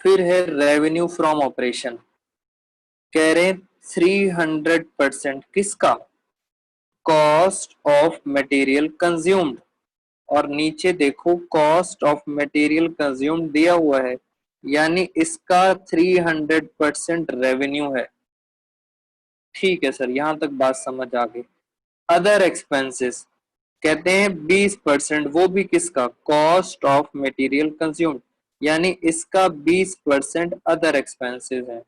फिर है रेवेन्यू फ्रॉम ऑपरेशन, कह रहे 300% किसका, कॉस्ट ऑफ मटेरियल कंज्यूम्ड। और नीचे देखो कॉस्ट ऑफ मटेरियल कंज्यूम्ड दिया हुआ है, यानी इसका 300% रेवेन्यू है। ठीक है सर, यहां तक बात समझ आ गई। अदर एक्सपेंसेस कहते हैं 20%, वो भी किसका, कॉस्ट ऑफ मटेरियल कंज्यूम्ड, यानी इसका 20% अदर एक्सपेंसेस है।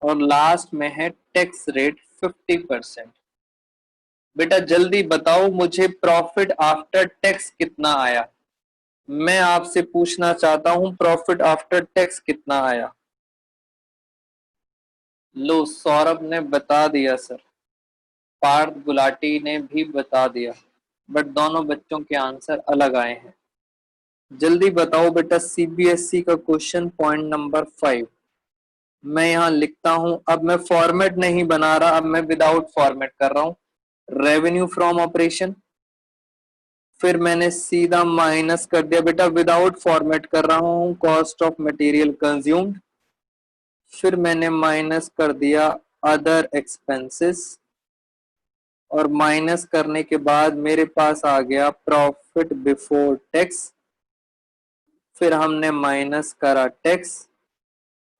और लास्ट में है टैक्स रेट 50%। बेटा जल्दी बताओ मुझे प्रॉफिट आफ्टर टैक्स कितना आया। मैं आपसे पूछना चाहता हूं प्रॉफिट आफ्टर टैक्स कितना आया। लो सौरभ ने बता दिया सर, पार्थ गुलाटी ने भी बता दिया, बट दोनों बच्चों के आंसर अलग आए हैं। जल्दी बताओ बेटा, CBSE का क्वेश्चन पॉइंट नंबर 5। मैं यहाँ लिखता हूं, अब मैं फॉर्मेट नहीं बना रहा, अब मैं विदाउट फॉर्मेट कर रहा हूं। रेवेन्यू फ्रॉम ऑपरेशन, फिर मैंने सीधा माइनस कर दिया बेटा, विदाउट फॉर्मेट कर रहा हूं, कॉस्ट ऑफ मटेरियल कंज्यूम्ड। फिर मैंने माइनस कर दिया अदर एक्सपेंसेस, और माइनस करने के बाद मेरे पास आ गया प्रॉफिट बिफोर टैक्स, फिर हमने माइनस करा टैक्स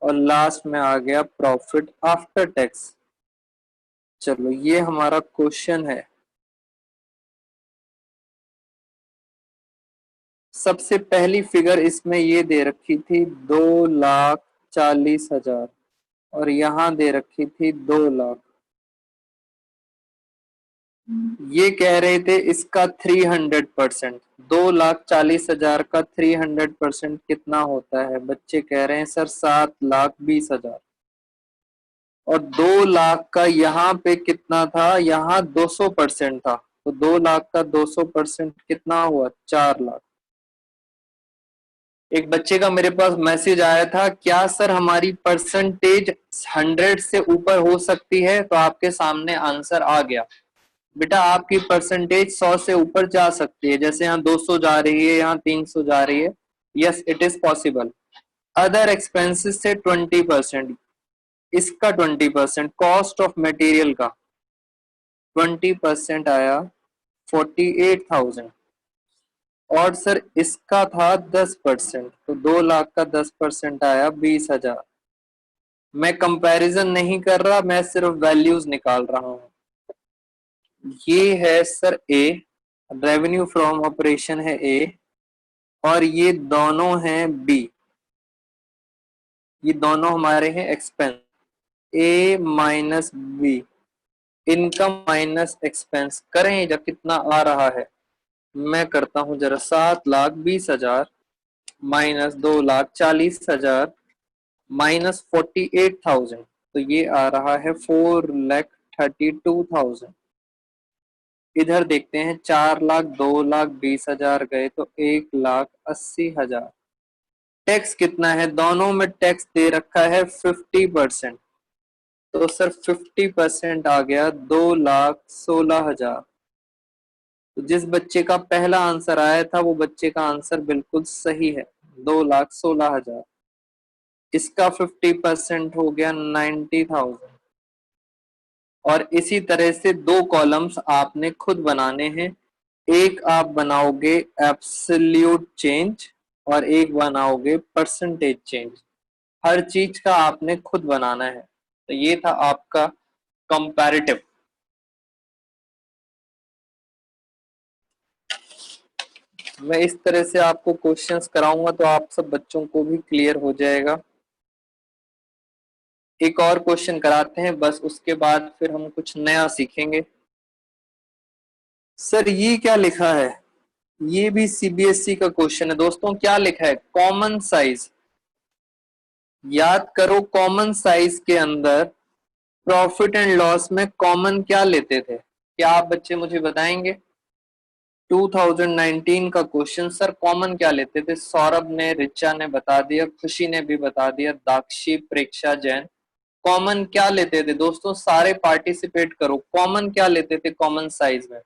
और लास्ट में आ गया प्रॉफिट आफ्टर टैक्स। चलो ये हमारा क्वेश्चन है। सबसे पहली फिगर इसमें ये दे रखी थी 2,40,000 और यहाँ दे रखी थी 2,00,000। ये कह रहे थे इसका 300%। 2,40,000 का 300% कितना होता है? बच्चे कह रहे हैं सर 7,20,000। और 2,00,000 का यहाँ पे कितना था? यहाँ 200% था, तो 2,00,000 का 200% कितना हुआ? 4,00,000। एक बच्चे का मेरे पास मैसेज आया था, क्या सर हमारी परसेंटेज 100 से ऊपर हो सकती है? तो आपके सामने आंसर आ गया। बेटा आपकी परसेंटेज 100 से ऊपर जा सकती है, जैसे यहाँ 200 जा रही है, यहाँ 300 जा रही है। Yes it is possible. Other expenses से 20%, इसका 20%, कॉस्ट ऑफ मटेरियल का 20% आया 48,000। और सर इसका था 10%, तो 2,00,000 का 10% आया 20,000। मैं कंपैरिजन नहीं कर रहा, मैं सिर्फ वैल्यूज निकाल रहा हूं। ये है sir A, revenue from operation है ए, और ये दोनों हैं बी, ये दोनों हमारे हैं expense. A minus B, income minus expense करें जब कितना आ रहा है? मैं करता हूं जरा। 7,20,000 माइनस 2,40,000 माइनस 48,000, तो ये आ रहा है 4,32,000। इधर देखते हैं 4,00,000 2,20,000 गए तो 1,80,000। टैक्स कितना है? दोनों में टैक्स दे रखा है 50%, तो सर 50% आ गया 2,16,000। तो जिस बच्चे का पहला आंसर आया था वो बच्चे का आंसर बिल्कुल सही है, 2,16,000। इसका 50% हो गया 90,000। और इसी तरह से दो कॉलम्स आपने खुद बनाने हैं। एक आप बनाओगे एब्सोल्यूट चेंज और एक बनाओगे परसेंटेज चेंज। हर चीज का आपने खुद बनाना है। तो ये था आपका कंपैरेटिव। मैं इस तरह से आपको क्वेश्चंस कराऊंगा तो आप सब बच्चों को भी क्लियर हो जाएगा। एक और क्वेश्चन कराते हैं, बस उसके बाद फिर हम कुछ नया सीखेंगे। सर ये क्या लिखा है? ये भी सीबीएसई का क्वेश्चन है दोस्तों। क्या लिखा है? Common size. याद करो कॉमन साइज के अंदर प्रॉफिट एंड लॉस में कॉमन क्या लेते थे? क्या आप बच्चे मुझे बताएंगे? 2019 का क्वेश्चन। सर कॉमन क्या लेते थे? सौरभ ने, रिचा ने बता दिया, खुशी ने भी बता दिया, दाक्षी, प्रेक्षा, जैन। कॉमन क्या लेते थे दोस्तों? सारे पार्टिसिपेट करो। कॉमन क्या लेते थे कॉमन साइज में?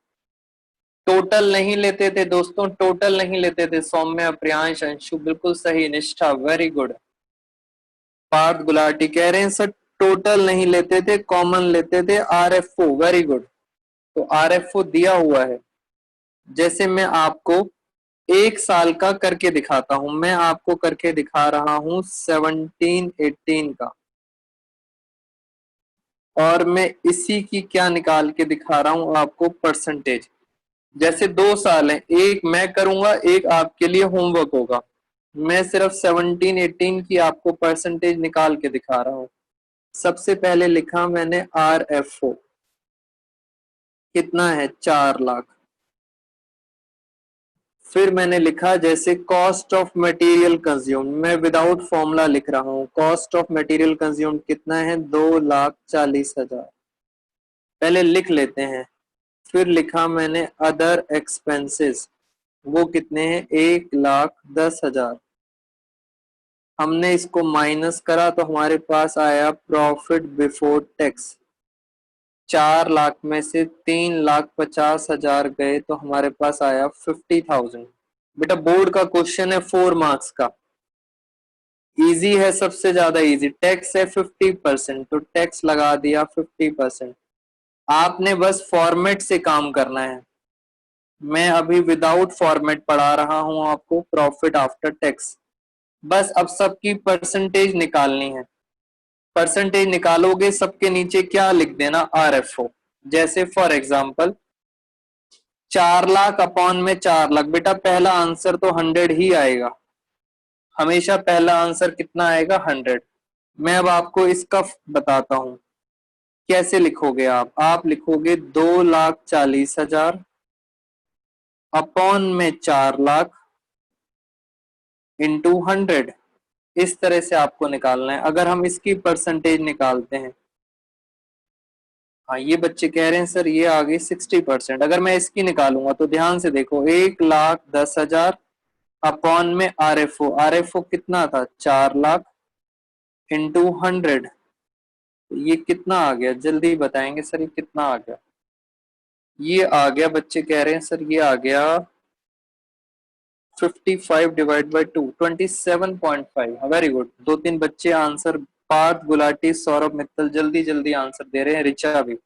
टोटल नहीं लेते थे दोस्तों, टोटल नहीं लेते थे। सौम्य, प्रियांश, अंशु बिल्कुल सही, निष्ठा वेरी गुड। पार्थ गुलाटी कह रहे हैं सर टोटल नहीं लेते थे, कॉमन लेते थे। RFO very good. तो आरएफओ दिया हुआ है। जैसे मैं आपको एक साल का करके दिखाता हूं, मैं आपको करके दिखा रहा हूं 17-18 का, और मैं इसी की क्या निकाल के दिखा रहा हूं आपको? परसेंटेज। जैसे 2 साल है, एक मैं करूंगा, एक आपके लिए होमवर्क होगा। मैं सिर्फ 17-18 की आपको परसेंटेज निकाल के दिखा रहा हूं। सबसे पहले लिखा मैंने आरएफओ, कितना है? 4,00,000। फिर मैंने लिखा जैसे कॉस्ट ऑफ मटेरियल कंज्यूम, मैं विदाउट फॉर्मूला लिख रहा हूं। कॉस्ट ऑफ मटेरियल कंज्यूम कितना है? 2,40,000। पहले लिख लेते हैं। फिर लिखा मैंने अदर एक्सपेंसेस, वो कितने हैं? 1,10,000। हमने इसको माइनस करा तो हमारे पास आया प्रॉफिट बिफोर टैक्स। 4,00,000 में से 3,50,000 गए तो हमारे पास आया 50,000। बेटा बोर्ड का क्वेश्चन है 4 मार्क्स का, इजी है, सबसे ज्यादा इजी। टैक्स है 50%, तो टैक्स लगा दिया 50%। आपने बस फॉर्मेट से काम करना है। मैं अभी विदाउट फॉर्मेट पढ़ा रहा हूं आपको, प्रॉफिट आफ्टर टैक्स। बस अब सबकी परसेंटेज निकालनी है। परसेंटेज निकालोगे, सबके नीचे क्या लिख देना, RFO। जैसे फॉर एग्जांपल 4 लाख अपॉन में 4 लाख, बेटा पहला आंसर तो 100 ही आएगा, हमेशा पहला आंसर कितना आएगा, 100। मैं अब आपको इसका बताता हूं कैसे लिखोगे। आप लिखोगे 2,40,000 अपॉन में 4 लाख इंटू 100। इस तरह से आपको निकालना है। अगर हम इसकी परसेंटेज निकालते हैं, हाँ ये बच्चे कह रहे हैं सर ये आ गई 60%। अगर मैं इसकी निकालूंगा तो ध्यान से देखो, 1,10,000 अपॉन में RFO कितना था, 4 लाख इंटू 100। ये कितना आ गया, जल्दी बताएंगे सर ये कितना आ गया। ये आ गया, बच्चे कह रहे हैं सर ये आ गया 55 डिवाइड बाई 2, 27.5। Very good. 2-3 बच्चे आंसर, पार्थ गुलाटी, सौरभ मित्तल जल्दी जल्दी आंसर दे रहे हैं, रिचा भी।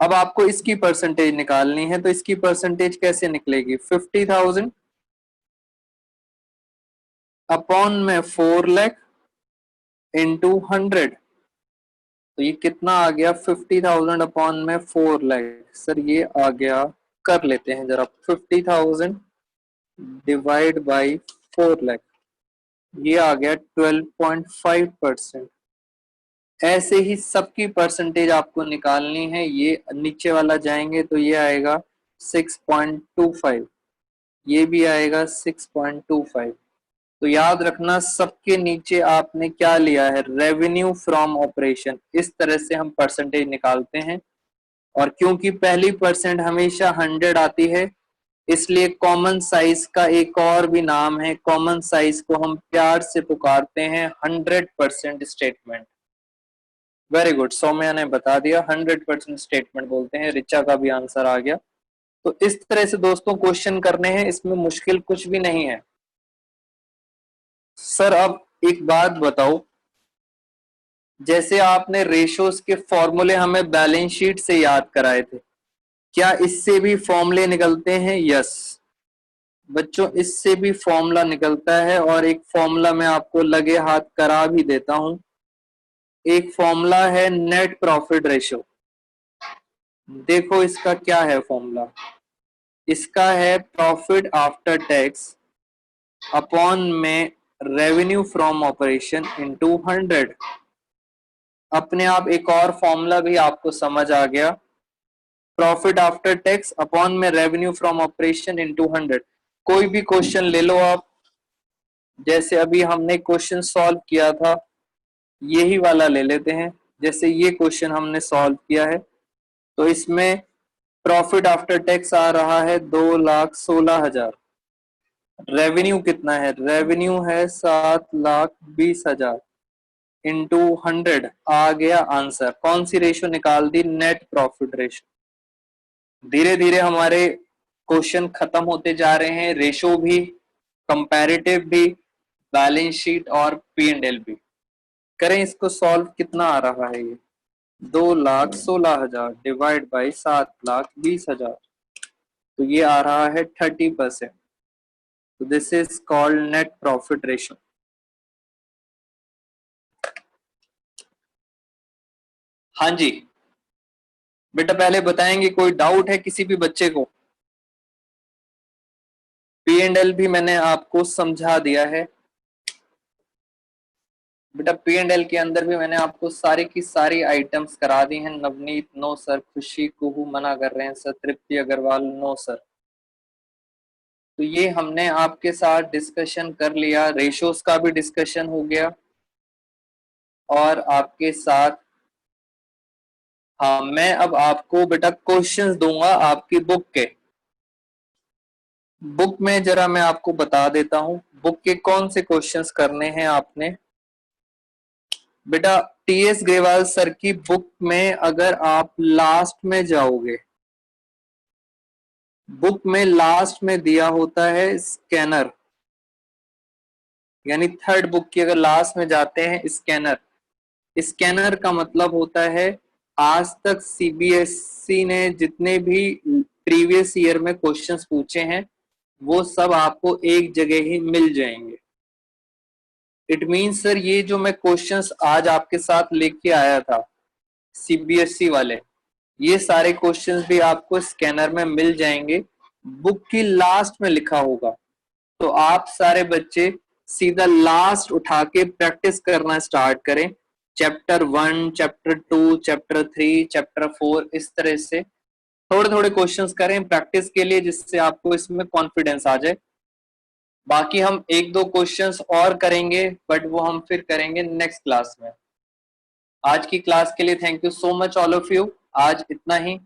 अब आपको इसकी परसेंटेज निकालनी है, तो इसकी परसेंटेज कैसे निकलेगी, 50,000 अपॉन में 4 लाख इंटू 100। तो ये कितना आ गया, 50,000 अपॉन में 4 लाख। सर ये आ गया, कर लेते हैं जरा, 50,000 डिवाइड बाई 4 लाख, ये आ गया 12.5%। ऐसे ही सबकी परसेंटेज आपको निकालनी है। ये नीचे वाला जाएंगे तो ये आएगा 6.25, ये भी आएगा 6.25। तो याद रखना सबके नीचे आपने क्या लिया है, रेवेन्यू फ्रॉम ऑपरेशन। इस तरह से हम परसेंटेज निकालते हैं। और क्योंकि पहली परसेंट हमेशा 100 आती है, इसलिए कॉमन साइज का एक और भी नाम है, कॉमन साइज को हम प्यार से पुकारते हैं 100% स्टेटमेंट। वेरी गुड, सौम्या ने बता दिया, 100% स्टेटमेंट बोलते हैं। रिचा का भी आंसर आ गया। तो इस तरह से दोस्तों क्वेश्चन करने हैं, इसमें मुश्किल कुछ भी नहीं है। सर अब एक बात बताओ, जैसे आपने रेशोस के फॉर्मूले हमें बैलेंस शीट से याद कराए थे, क्या इससे भी फॉर्मूले निकलते हैं? यस बच्चों, इससे भी फॉर्मूला निकलता है, और एक फॉर्मूला मैं आपको लगे हाथ करा भी देता हूं। एक फॉर्मूला है नेट प्रॉफिट रेशो। देखो इसका क्या है फॉर्मूला, इसका है प्रॉफिट आफ्टर टैक्स अपॉन में रेवेन्यू फ्रॉम ऑपरेशन इनटू 100। अपने आप एक और फॉर्मूला भी आपको समझ आ गया, प्रॉफिट आफ्टर टैक्स अपॉन में रेवेन्यू फ्रॉम ऑपरेशन इनटू 100। कोई भी क्वेश्चन ले लो आप, जैसे अभी हमने क्वेश्चन सॉल्व किया था, यही वाला ले लेते हैं। जैसे ये क्वेश्चन हमने सॉल्व किया है, तो इसमें प्रॉफिट आफ्टर टैक्स आ रहा है 2,16,000। रेवेन्यू कितना है, रेवेन्यू है 7,20,000 इंटू 100। आ गया आंसर। कौन सी रेशो निकाल दी, नेट प्रॉफिट रेशो। धीरे धीरे हमारे क्वेश्चन खत्म होते जा रहे हैं, रेशो भी, कंपैरेटिव भी, बैलेंस शीट और P&L भी। करें इसको सॉल्व, कितना आ रहा है ये, 2,16,000 डिवाइड बाई 7,20,000, तो ये आ रहा है 30%। तो this is called net profit ratio. हाँ जी बेटा, पहले बताएंगे, कोई डाउट है किसी भी बच्चे को? P&L भी मैंने आपको समझा दिया है बेटा, P&L के अंदर भी मैंने आपको सारी की सारी आइटम्स करा दी हैं। नवनीत नो सर, खुशी कुहू मना कर रहे हैं सर, तृप्ति अग्रवाल नो सर। तो ये हमने आपके साथ डिस्कशन कर लिया, रेशोस का भी डिस्कशन हो गया, और आपके साथ हाँ मैं अब आपको बेटा क्वेश्चंस दूंगा आपकी बुक के। बुक में जरा मैं आपको बता देता हूं बुक के कौन से क्वेश्चंस करने हैं आपने। बेटा TS ग्रेवाल सर की बुक में अगर आप लास्ट में जाओगे, बुक में लास्ट में दिया होता है स्कैनर, यानी थर्ड बुक की अगर लास्ट में जाते हैं स्कैनर, स्कैनर का मतलब होता है आज तक सीबीएसई ने जितने भी प्रीवियस ईयर में क्वेश्चंस पूछे हैं वो सब आपको एक जगह ही मिल जाएंगे। इट मीन्स सर ये जो मैं क्वेश्चंस आज आपके साथ लेके आया था सीबीएसई वाले, ये सारे क्वेश्चंस भी आपको स्कैनर में मिल जाएंगे, बुक की लास्ट में लिखा होगा। तो आप सारे बच्चे सीधा लास्ट उठा के प्रैक्टिस करना स्टार्ट करें, चैप्टर 1, चैप्टर 2, चैप्टर 3, चैप्टर 4, इस तरह से थोड़े थोड़े क्वेश्चंस करें प्रैक्टिस के लिए, जिससे आपको इसमें कॉन्फिडेंस आ जाए। बाकी हम एक दो क्वेश्चंस और करेंगे, बट वो हम फिर करेंगे नेक्स्ट क्लास में। आज की क्लास के लिए thank you so much all of you. आज इतना ही।